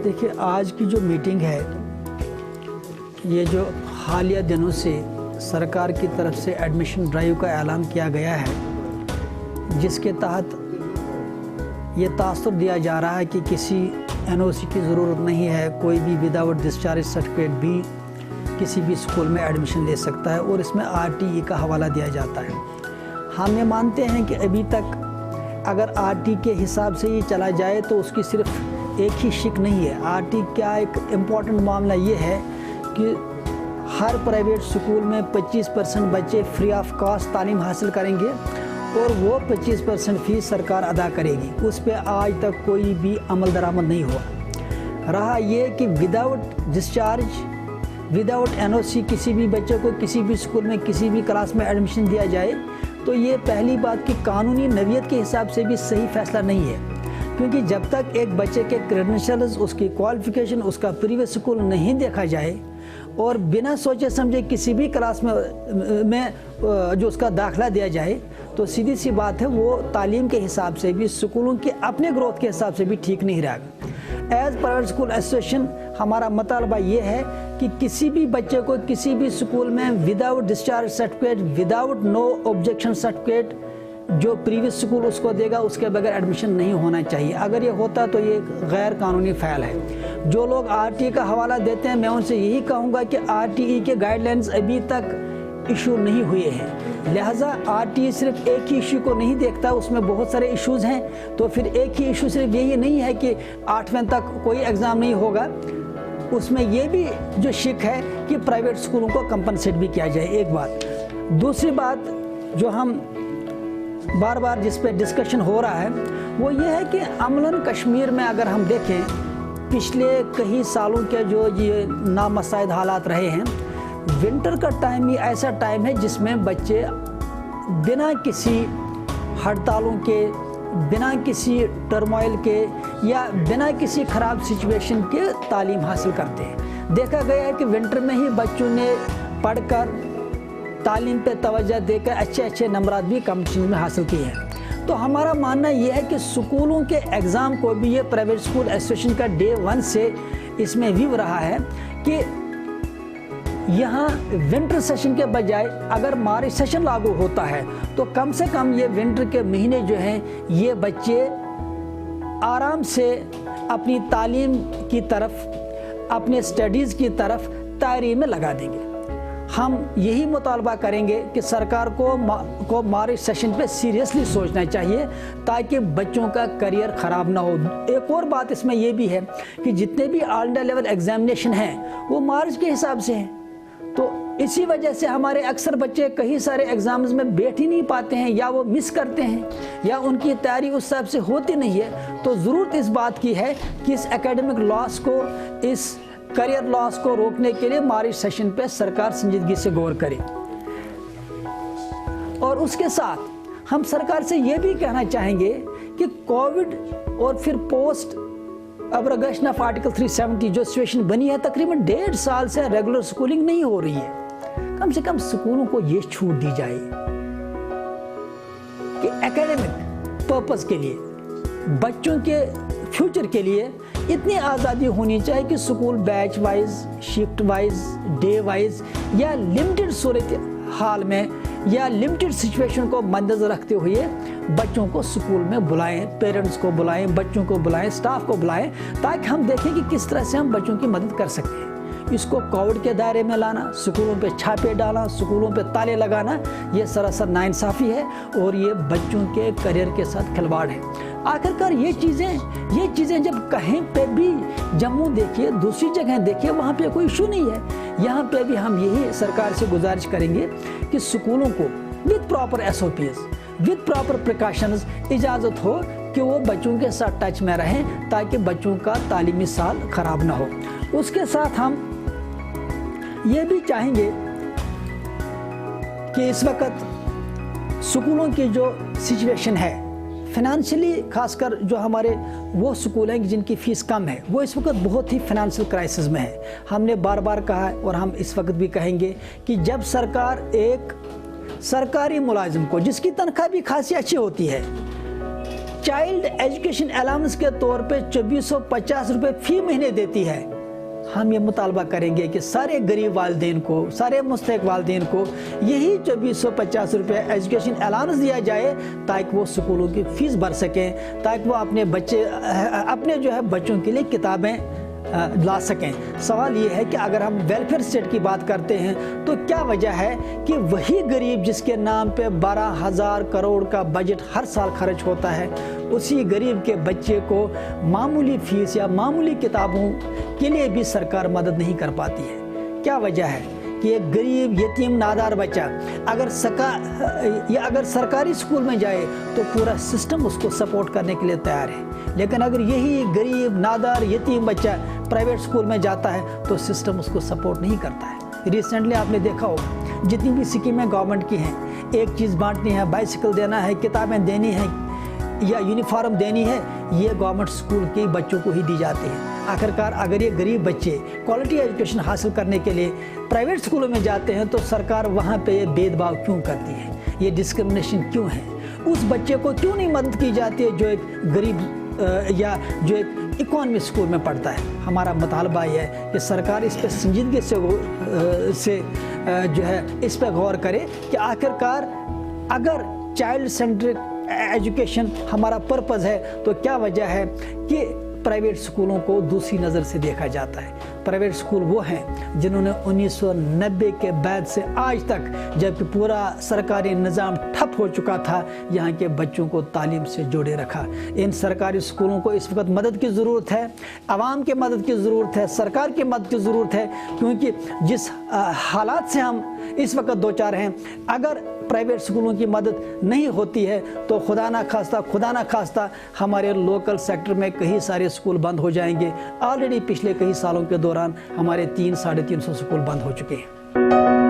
देखिए, आज की जो मीटिंग है, ये जो हालिया दिनों से सरकार की तरफ से एडमिशन ड्राइव का ऐलान किया गया है, जिसके तहत ये तासुर दिया जा रहा है कि किसी एनओसी की ज़रूरत नहीं है, कोई भी विदाउट डिस्चार्ज सर्टिफिकेट भी किसी भी स्कूल में एडमिशन ले सकता है और इसमें आरटीई का हवाला दिया जाता है। हम ये मानते हैं कि अभी तक अगर आरटी के हिसाब से ये चला जाए तो उसकी सिर्फ एक ही शिक नहीं है। आरटी का एक इम्पॉर्टेंट मामला ये है कि हर प्राइवेट स्कूल में 25% बच्चे फ्री ऑफ कॉस्ट तालीम हासिल करेंगे और वो 25% फीस सरकार अदा करेगी। उस पर आज तक कोई भी अमल दरामद नहीं हुआ। रहा ये कि विदाउट डिस्चार्ज, विदाउट एनओसी किसी भी बच्चे को किसी भी स्कूल में किसी भी क्लास में एडमिशन दिया जाए, तो ये पहली बात कि कानूनी नवियत के हिसाब से भी सही फैसला नहीं है, क्योंकि जब तक एक बच्चे के क्रेडेंशियल्स, उसकी क्वालिफिकेशन, उसका प्रीवियस स्कूल नहीं देखा जाए और बिना सोचे समझे किसी भी क्लास में जो उसका दाखिला दिया जाए, तो सीधी सी बात है वो तालीम के हिसाब से भी, स्कूलों के अपने ग्रोथ के हिसाब से भी ठीक नहीं रहेगा। एज प्राइवेट स्कूल एसोसिएशन हमारा मुतालबा ये है कि किसी भी बच्चे को किसी भी स्कूल में without discharge certificate, without no objection certificate जो प्रीवियस स्कूल उसको देगा, उसके बगैर एडमिशन नहीं होना चाहिए। अगर ये होता तो ये गैर कानूनी फ़ैल है। जो लोग आरटीई का हवाला देते हैं, मैं उनसे यही कहूँगा कि आरटीई के गाइडलाइंस अभी तक इशू नहीं हुए हैं, लिहाजा आरटीई सिर्फ एक ही इशू को नहीं देखता, उसमें बहुत सारे इश्यूज़ हैं। तो फिर एक ही इशू सिर्फ यही नहीं है कि 8वें तक कोई एग्ज़ाम नहीं होगा, उसमें ये भी जो शिक है कि प्राइवेट स्कूलों को कंपनसेट भी किया जाए। एक बात। दूसरी बात जो हम बार बार जिस पे डिस्कशन हो रहा है वो ये है कि अमलन कश्मीर में अगर हम देखें, पिछले कई सालों के जो ये नामसाइद हालात रहे हैं, विंटर का टाइम ही ऐसा टाइम है जिसमें बच्चे बिना किसी हड़तालों के, बिना किसी टर्मोइल के या बिना किसी ख़राब सिचुएशन के तालीम हासिल करते हैं। देखा गया है कि विंटर में ही बच्चों ने पढ़कर तालीम पे तवज्जो देकर अच्छे अच्छे नंबरात भी कॉम्पिटिशन में हासिल किए हैं। तो हमारा मानना ये है कि स्कूलों के एग्ज़ाम को भी ये प्राइवेट स्कूल एसोसिएशन का डे 1 से इसमें व्यू रहा है कि यहाँ विंटर सेशन के बजाय अगर मार्च सेशन लागू होता है तो कम से कम ये विंटर के महीने जो हैं ये बच्चे आराम से अपनी तालीम की तरफ, अपने स्टडीज़ की तरफ तैयारी में लगा देंगे। हम यही मुतालबा करेंगे कि सरकार को मार्च सेशन पे सीरियसली सोचना चाहिए ताकि बच्चों का करियर ख़राब ना हो। एक और बात इसमें यह भी है कि जितने भी ऑल इंडिया लेवल एग्जामिनेशन हैं वो मार्च के हिसाब से हैं, तो इसी वजह से हमारे अक्सर बच्चे कई सारे एग्ज़ाम्स में बैठ ही नहीं पाते हैं, या वो मिस करते हैं या उनकी तैयारी उस हिसाब से होती नहीं है। तो ज़रूरत इस बात की है कि इस एकेडमिक लॉस को, इस करियर लॉस को रोकने के लिए मार्च सेशन पे सरकार संजीदगी से गौर करे। और उसके साथ हम सरकार से ये भी कहना चाहेंगे कि कोविड और फिर पोस्ट अब्रोगेशन ऑफ आर्टिकल 370 जो सिचुएशन बनी है, तकरीबन 1.5 साल से रेगुलर स्कूलिंग नहीं हो रही है। कम से कम स्कूलों को ये छूट दी जाए कि एकेडमिक पर्पस के लिए, बच्चों के फ्यूचर के लिए इतनी आज़ादी होनी चाहिए कि school batch wise, shift wise, day wise या लिमिटेड सूरत हाल में या लिमिटेड सिचुएशन को मद्देनजर रखते हुए बच्चों को स्कूल में बुलाएं, पेरेंट्स को बुलाएं, बच्चों को बुलाएं, स्टाफ को बुलाएं, ताकि हम देखें कि किस तरह से हम बच्चों की मदद कर सकते हैं। इसको कोविड के दायरे में लाना, स्कूलों पे छापे डालना, स्कूलों पे ताले लगाना, ये सरासर नाइंसाफ़ी है और ये बच्चों के करियर के साथ खिलवाड़ है। आखिरकार ये चीज़ें जब कहीं पे भी जम्मू देखिए, दूसरी जगह देखिए, वहाँ पे कोई इशू नहीं है। यहाँ पे भी हम यही सरकार से गुजारिश करेंगे कि स्कूलों को with proper SOPs, with proper precautions इजाज़त हो कि वो बच्चों के साथ टच में रहें ताकि बच्चों का तालीमी साल ख़राब ना हो। उसके साथ हम ये भी चाहेंगे कि इस वक्त स्कूलों की जो सिचुएशन है फाइनेंशियली, खासकर जो हमारे वो स्कूल हैं जिनकी फ़ीस कम है, वो इस वक्त बहुत ही फाइनेंशियल क्राइसिस में है। हमने बार बार कहा है और हम इस वक्त भी कहेंगे कि जब सरकार एक सरकारी मुलाजिम को, जिसकी तनख्वाह भी खासी अच्छी होती है, चाइल्ड एजुकेशन अलाउंस के तौर पे 2450 रुपये फ़ी महीने देती है, हम ये मुतालबा करेंगे कि सारे गरीब वालिदैन को, सारे मुस्तहिक वालिदैन को यही 2450 रुपये एजुकेशन अलाउंस दिया जाए ताकि वो स्कूलों की फ़ीस भर सकें, ताकि वो अपने बच्चों के लिए किताबें ला सकें। सवाल ये है कि अगर हम वेलफेयर स्टेट की बात करते हैं तो क्या वजह है कि वही गरीब जिसके नाम पे 12,000 करोड़ का बजट हर साल खर्च होता है, उसी गरीब के बच्चे को मामूली फ़ीस या मामूली किताबों के लिए भी सरकार मदद नहीं कर पाती है। क्या वजह है कि एक गरीब यतीम नादार बच्चा अगर सरकारी स्कूल में जाए तो पूरा सिस्टम उसको सपोर्ट करने के लिए तैयार है, लेकिन अगर यही गरीब नादार यतीम बच्चा प्राइवेट स्कूल में जाता है तो सिस्टम उसको सपोर्ट नहीं करता है। रिसेंटली आपने देखा हो जितनी भी स्कीमें गवर्नमेंट की हैं, एक चीज़ बांटनी है, बाइसिकल देना है, किताबें देनी है या यूनिफॉर्म देनी है, ये गवर्नमेंट स्कूल के बच्चों को ही दी जाती है। आखिरकार अगर ये गरीब बच्चे क्वालिटी एजुकेशन हासिल करने के लिए प्राइवेट स्कूलों में जाते हैं तो सरकार वहाँ पे ये भेदभाव क्यों करती है, ये डिस्क्रिमिनेशन क्यों है? उस बच्चे को क्यों नहीं मदद की जाती है जो एक गरीब या जो एक इकोनॉमी स्कूल में पढ़ता है? हमारा मुतालबा ये है कि सरकार इस पर संजीदगी से जो है इस पर गौर करे कि आखिरकार अगर चाइल्ड सेंट्रिक एजुकेशन हमारा पर्पज़ है तो क्या वजह है कि प्राइवेट स्कूलों को दूसरी नज़र से देखा जाता है? प्राइवेट स्कूल वो हैं जिन्होंने 1990 के बाद से आज तक, जबकि पूरा सरकारी निज़ाम ठप हो चुका था, यहाँ के बच्चों को तालीम से जोड़े रखा। इन सरकारी स्कूलों को इस वक्त मदद की ज़रूरत है, आवाम की मदद की ज़रूरत है, सरकार की मदद की ज़रूरत है, क्योंकि जिस हालात से हम इस वक्त दो चार हैं, अगर प्राइवेट स्कूलों की मदद नहीं होती है तो खुदा ना खास्ता हमारे लोकल सेक्टर में कई सारे स्कूल बंद हो जाएंगे। ऑलरेडी पिछले कई सालों के दौरान हमारे 300-350 स्कूल बंद हो चुके हैं।